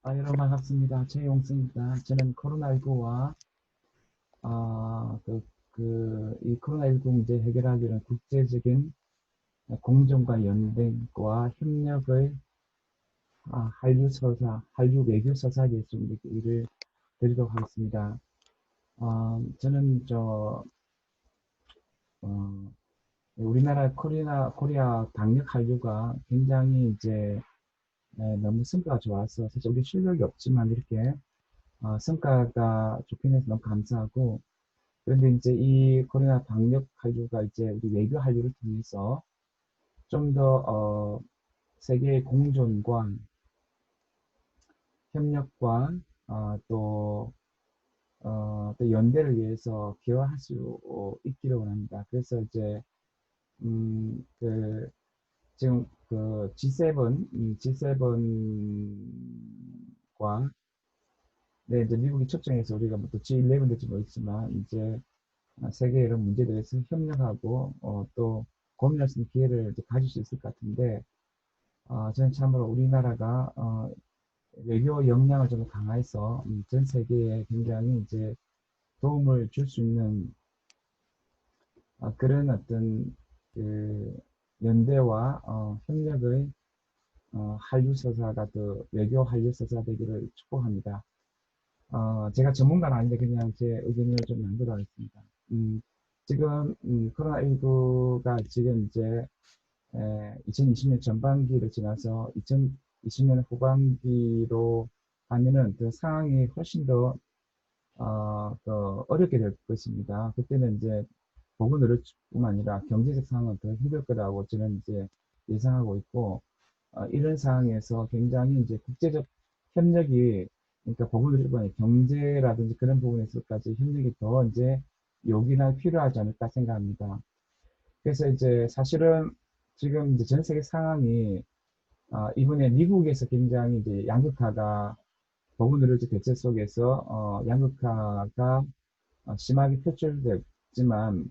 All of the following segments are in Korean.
여러분 반갑습니다. 최용수입니다. 저는 코로나19와 이 코로나19 문제 해결하기 위한 국제적인 공정과 연대와 협력의 한류 외교 서사에서 이렇게 일을 드리도록 하겠습니다. 저는 어, 우리나라 코리아 방역 한류가 굉장히 이제 너무 성과가 좋아서 사실 우리 실력이 없지만 이렇게 성과가 좋긴 해서 너무 감사하고 그런데 이제 이 코로나 방역 한류가 이제 우리 외교 한류를 통해서 좀 더 세계의 공존과 협력과 또 또 연대를 위해서 기여할 수 있기를 원합니다. 그래서 이제 그 지금 그 G7과 네, 이제 미국이 초청해서 우리가 뭐또 G11 될지 모르겠지만 이제 세계 이런 문제에 대해서 협력하고 또 고민할 수 있는 기회를 이제 가질 수 있을 것 같은데 저는 참으로 우리나라가 외교 역량을 좀 강화해서 전 세계에 굉장히 이제 도움을 줄 수 있는 그런 어떤 그 연대와 협력의 한류 서사가 더 외교 한류 서사 되기를 축복합니다. 제가 전문가는 아닌데 그냥 제 의견을 좀 남기도록 하겠습니다. 지금 코로나19가 지금 이제 2020년 전반기를 지나서 2020년 후반기로 가면은 그 상황이 훨씬 더 어렵게 될 것입니다. 그때는 이제 보건 의료뿐만 아니라 경제적 상황은 더 힘들 거라고 저는 이제 예상하고 있고, 이런 상황에서 굉장히 이제 국제적 협력이, 그러니까 보건 의료뿐 아니라 경제라든지 그런 부분에서까지 협력이 더 이제 요긴하게 필요하지 않을까 생각합니다. 그래서 이제 사실은 지금 이제 전 세계 상황이 이번에 미국에서 굉장히 이제 양극화가 보건 의료적 대책 속에서 양극화가 심하게 표출됐지만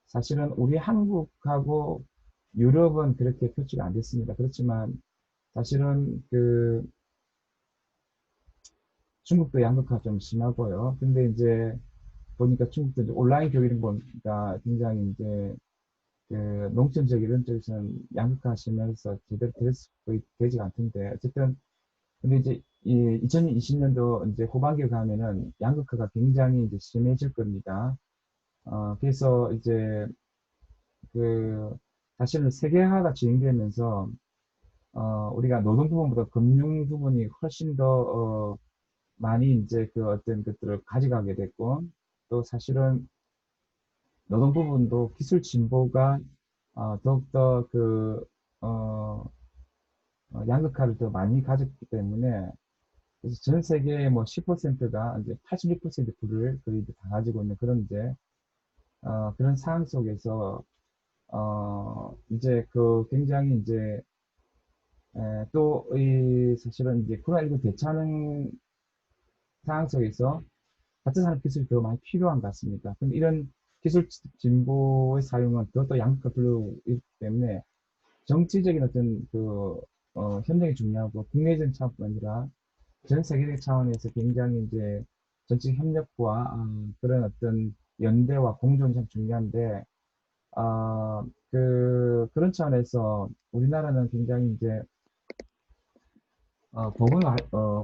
사실은 우리 한국하고 유럽은 그렇게 표출이 안 됐습니다. 그렇지만 사실은 그 중국도 양극화 좀 심하고요. 근데 이제 보니까 중국도 이제 온라인 교육을 보니까 굉장히 이제 그 농촌적 이런 쪽에서는 양극화 심해서 제대로 거의 되지가 않던데 어쨌든 근데 이제 이 2020년도 이제 후반기에 가면은 양극화가 굉장히 이제 심해질 겁니다. 그래서 이제 그 사실은 세계화가 진행되면서 우리가 노동 부분보다 금융 부분이 훨씬 더 많이 이제 그 어떤 것들을 가져가게 됐고 또 사실은 노동 부분도 기술 진보가 더욱더 어, 양극화를 더 많이 가졌기 때문에 그래서 전 세계의 뭐 10%가 이제 86% 불을 거의 다 가지고 있는 그런 이제 그런 상황 속에서 이제 그 굉장히 이제 또 이 사실은 이제 코로나19 대처하는 상황 속에서 같은 산업 기술이 더 많이 필요한 것 같습니다. 근데 이런 기술 진보의 사용은 또 양극화 불러오기 때문에 정치적인 어떤 협력이 중요하고 국내적인 차원뿐 아니라 전 세계적 차원에서 굉장히 이제 전체 협력과 그런 어떤 연대와 공존이 참 중요한데 그런 차원에서 우리나라는 굉장히 이제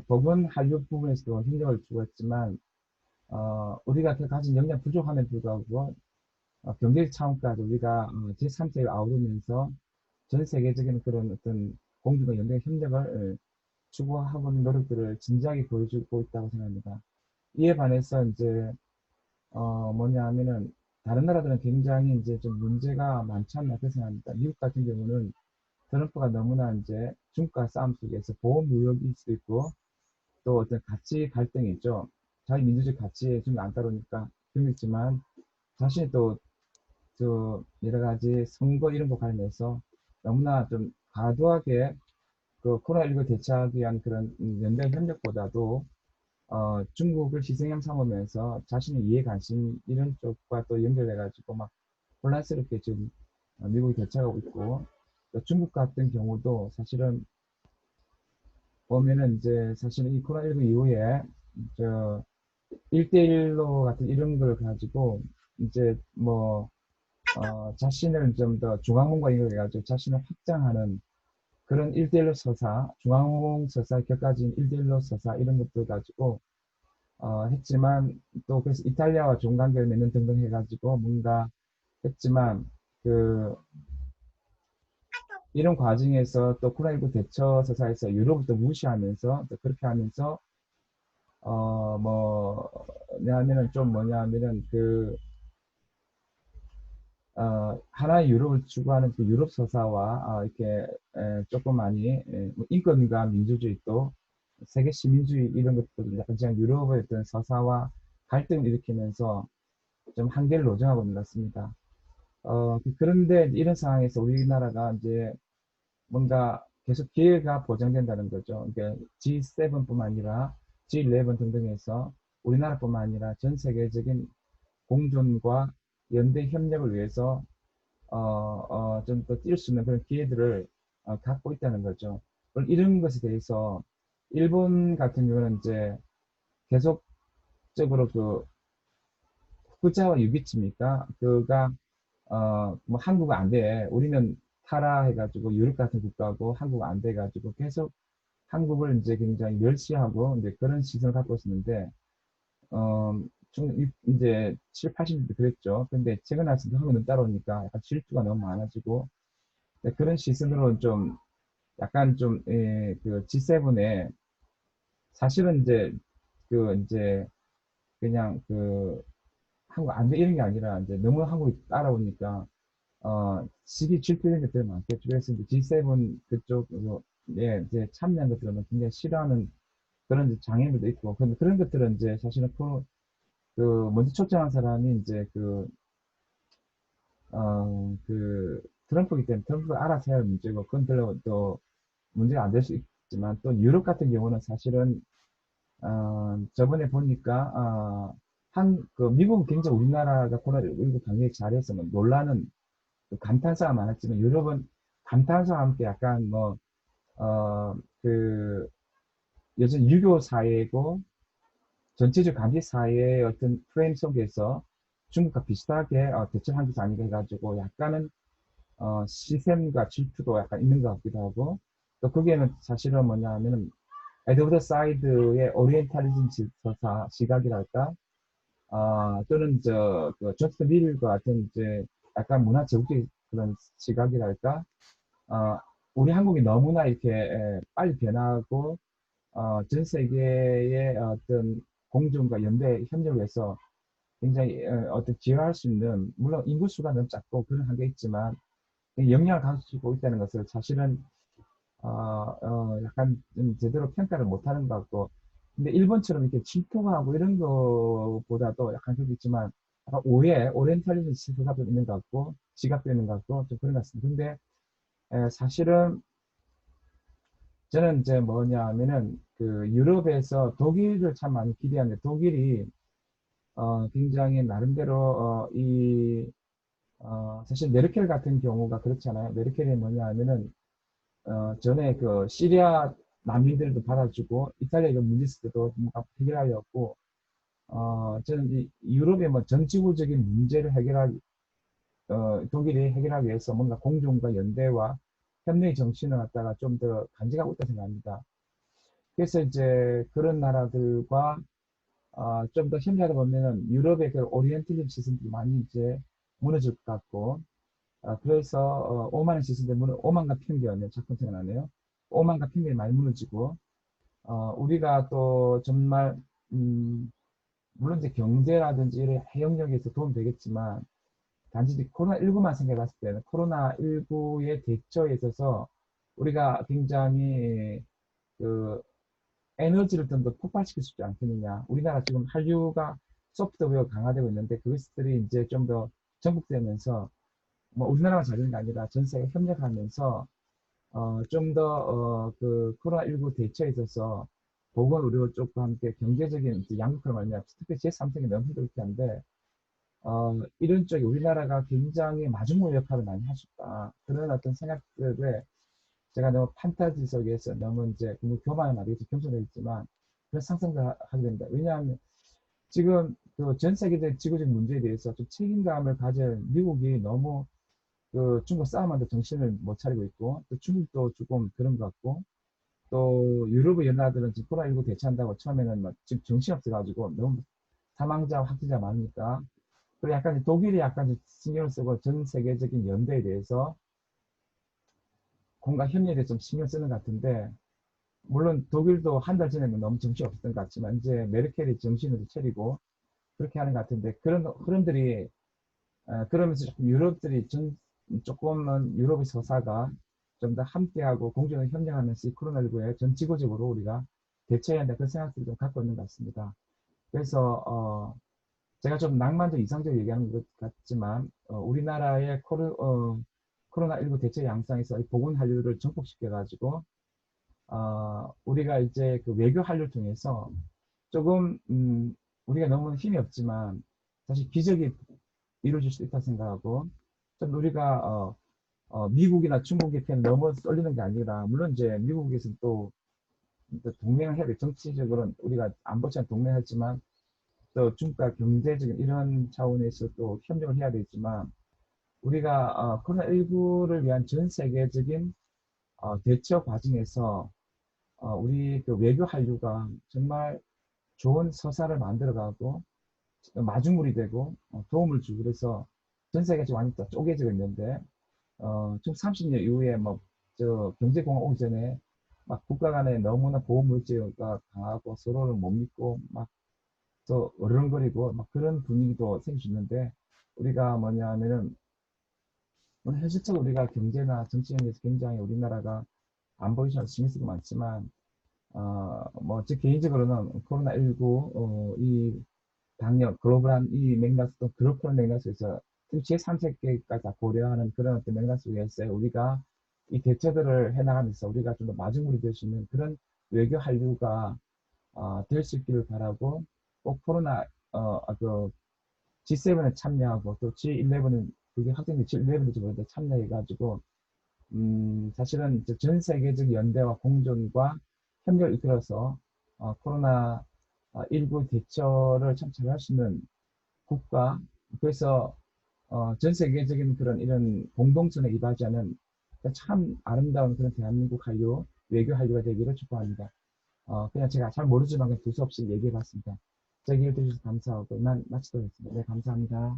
보건 한류 부분에서도 협력을 주고 있지만 우리가 그 가진 역량 부족함에 불구하고 경제적 차원까지 우리가 제3세를 아우르면서 전 세계적인 그런 어떤 공중과 연대 협력을 추구하고는 노력들을 진지하게 보여주고 있다고 생각합니다. 이에 반해서 이제 뭐냐 하면은 다른 나라들은 굉장히 이제 좀 문제가 많지 않나 그렇게 생각합니다. 미국 같은 경우는 트럼프가 너무나 이제 중국과 싸움 속에서 보험 무역일 수도 있고 또 어떤 가치 갈등이 있죠. 자기 민주주의 가치에 좀 안 따르니까 그런 게 있지만 자신이 또 여러 가지 선거 이런 거 관련해서 너무나 좀 과도하게 그 코로나19 대처하기 위한 그런 연대 협력보다도 중국을 희생양 삼으면서 자신의 이해 관심 이런 쪽과 또 연결해가지고 막 혼란스럽게 지금 미국이 대처하고 있고 또 중국 같은 경우도 사실은 보면은 이제 사실은 이 코로나19 이후에 저 1대1로 같은 이런 걸 가지고 이제 뭐 자신을 좀 더 중앙문과 이걸 해가지고 자신을 확장하는 그런 1대1로 서사, 중앙공 서사 격가진 1대1로 서사 이런 것들 가지고 했지만 또 그래서 이탈리아와 좋은 관계를 맺는 등등 해가지고 뭔가 했지만 그 이런 과정에서 또 코로나19 대처 서사에서 유럽을 또 무시하면서 또 그렇게 하면서 뭐냐면은 좀 뭐냐면은 하나의 유럽을 추구하는 그 유럽 서사와 이렇게 조금 많이 뭐 인권과 민주주의 또 세계 시민주의 이런 것들을 약간 그냥 유럽의 어떤 서사와 갈등을 일으키면서 좀 한계를 노정하고 있는 것 같습니다. 그런데 이런 상황에서 우리나라가 이제 뭔가 계속 기회가 보장된다는 거죠. 그러니까 G7뿐만 아니라 G11 등등에서 우리나라뿐만 아니라 전 세계적인 공존과 연대 협력을 위해서 좀 더 뛸 수 있는 그런 기회들을 갖고 있다는 거죠. 물론 이런 것에 대해서 일본 같은 경우는 이제 계속적으로 그 후자와 유기치입니까? 그가 뭐 한국은 안 돼. 우리는 타라해가지고 유럽 같은 국가고 한국 안 돼가지고 계속 한국을 이제 굉장히 멸시하고 이제 그런 시선을 갖고 있었는데 어, 이제 7, 80년대 그랬죠. 근데 최근 와서 한국은 따라오니까 약간 질투가 너무 많아지고 네, 그런 시선으로 좀 약간 좀 그 G7에 사실은 이제 이제 그냥 한국 안 돼 이런 게 아니라 이제 너무 한국이 따라오니까 시기 질투된 것들이 많겠죠. 그래서 이제 G7 그쪽으로 예, 이제 참여한 것들은 굉장히 싫어하는 그런 이제 장애물도 있고 근데 그런 것들은 이제 사실은 먼저 초청한 사람이 이제 트럼프이기 때문에 트럼프가 알아서 해야 할 문제고 그건 별로 또 문제가 안 될 수 있지만 또 유럽 같은 경우는 사실은 저번에 보니까 미국은 굉장히 우리나라가 코로나19 방역에 잘해서 뭐 놀라는 그 감탄사가 많았지만 유럽은 감탄사와 함께 약간 어, 그 여전히 유교 사회고 전체적 감시 사회의 어떤 프레임 속에서 중국과 비슷하게 대처한 것이 아닌가 해가지고 약간은 시샘과 질투도 약간 있는 것 같기도 하고 또 거기에는 사실은 뭐냐 하면은 에드워드 사이드의 오리엔탈리즘 서사 시각이랄까 또는 존스턴 밀과 같은 이제 약간 문화 제국주의 그런 시각이랄까 우리 한국이 너무나 이렇게 빨리 변하고 전 세계의 어떤 공존과 연대 협력을 해서 굉장히 어떤 기여할 수 있는 물론 인구수가 너무 작고 그런 한계 있지만 영향을 가지고 있다는 것을 사실은 약간 좀 제대로 평가를 못하는 것 같고 근데 일본처럼 이렇게 질투하고 이런 거보다도 약간 그렇게 있지만 약간 오리엔탈리즘 시도가 좀 있는 것 같고 지각도 있는 것 같고 좀 그런 것 같습니다. 근데 사실은 저는 이제 뭐냐 하면은 그 유럽에서 독일을 참 많이 기대하는데 독일이 굉장히 나름대로 사실 메르켈 같은 경우가 그렇잖아요. 메르켈이 뭐냐 하면은 전에 그 시리아 난민들도 받아주고 이탈리아 이런 문제 있을 때도 뭔가 해결하려고 저는 이 유럽의 뭐 전 지구적인 문제를 독일이 해결하기 위해서 뭔가 공존과 연대와 협력의 정신을 갖다가 좀 더 간직하고 있다 생각합니다. 그래서 이제 그런 나라들과 좀 더 협력하다 보면은 유럽의 그 오리엔탈리즘 시스템이 많이 이제 무너질 것 같고 그래서 오만의 시스템 때문에 오만과 편견이 자꾸 생각나네요. 오만과 편견이 많이 무너지고 우리가 또 정말 물론 이제 경제라든지 이런 해역력에서 도움이 되겠지만 단지 코로나19만 생각해 봤을 때는 코로나19의 대처에 있어서 우리가 굉장히 그 에너지를 좀 더 폭발시킬 수 있지 않겠느냐. 우리나라 지금 한류가 소프트웨어 강화되고 있는데 그것들이 이제 좀 더 전국되면서 뭐 우리나라만 잘하는 게 아니라 전 세계 협력하면서 좀 더 코로나19 대처에 있어서 보건 의료 쪽과 함께 경제적인 양극화를 말미암아 특히 제3세계 너무 힘들게 한데 이런 쪽에 우리나라가 굉장히 마중물 역할을 많이 할 수 있다. 그런 어떤 생각들에 제가 너무 판타지 속에서 너무 이제 너무 교만은 아니겠지, 겸손해 있지만 그런 상상을 하게 됩니다. 왜냐하면 지금 그 전 세계적 지구적 문제에 대해서 좀 책임감을 가질 미국이 너무 그 중국 싸움하는데 정신을 못 차리고 있고, 또 중국도 조금 그런 것 같고, 또 유럽의 연나라들은 지금 코로나19 대처한다고 처음에는 막 지금 정신없어가지고 너무 사망자, 확진자 많으니까. 그리고 약간 독일이 약간 신경을 쓰고 전 세계적인 연대에 대해서 공과 협력에 대해서 좀 신경 쓰는 것 같은데, 물론 독일도 한 달 전에는 너무 정신이 없었던 것 같지만 이제 메르켈이 정신을 차리고 그렇게 하는 것 같은데, 그런 흐름들이 그러면서 조금 유럽들이 조금은 유럽의 서사가 좀 더 함께하고 공정을 협력하면서 이 코로나19에 전 지구적으로 우리가 대처해야 한다, 그런 생각들을 좀 갖고 있는 것 같습니다. 그래서 제가 좀 낭만적 이상적 얘기하는 것 같지만 우리나라의 코로나19 대처 양상에서 이 보건 한류를 정복시켜 가지고 우리가 이제 그 외교 한류를 통해서 조금 우리가 너무 힘이 없지만 사실 기적이 이루어질 수 있다 생각하고, 좀 우리가 미국이나 중국의 편 너무 쏠리는 게 아니라, 물론 이제 미국에서는 또 동맹을 해야 돼. 정치적으로는 우리가 안보처럼 동맹했지만 또 중국과 경제적인 이런 차원에서 또 협력을 해야 되지만, 우리가 코로나19를 위한 전 세계적인 대처 과정에서 우리 그 외교 한류가 정말 좋은 서사를 만들어가고 마중물이 되고 도움을 주고, 그래서 전 세계가 지금 완전 다 쪼개져 있는데 지금 30년 이후에 뭐 저 경제공업 오기 전에 막 국가 간에 너무나 보호물질가 강하고 서로를 못 믿고 막 또 어른거리고 막 그런 분위기도 생길 수 있는데, 우리가 뭐냐면은 오늘 현실적으로 우리가 경제나 정치적에서 굉장히 우리나라가 안 보이셔서 신경 쓰고 많지만 뭐 제 개인적으로는 코로나19 이 당력, 글로벌한 이 맥락, 또 그룹한 맥락 속에서 제3세계까지 다 고려하는 그런 어떤 맥락 속에서 우리가 이 대처들을 해나가면서 우리가 좀 더 마중물이 될 수 있는 그런 외교 한류가 될 수 있기를 바라고, 꼭 코로나 그 G7에 참여하고 또 G11은 그게 확정된 G11인지 모르겠는데 참여해가지고 사실은 이제 전 세계적 연대와 공존과 협력을 이끌어서 코로나19 대처를 참 잘할 수 있는 국가, 그래서 전 세계적인 그런 이런 공동선에 이바지하는 참 아름다운 그런 대한민국 한류, 외교 한류가 되기를 축복합니다. 그냥 제가 잘 모르지만 그냥 두서없이 얘기해 봤습니다. 제 기회 주셔서 감사하고 이만 마치도록 하겠습니다. 네, 감사합니다.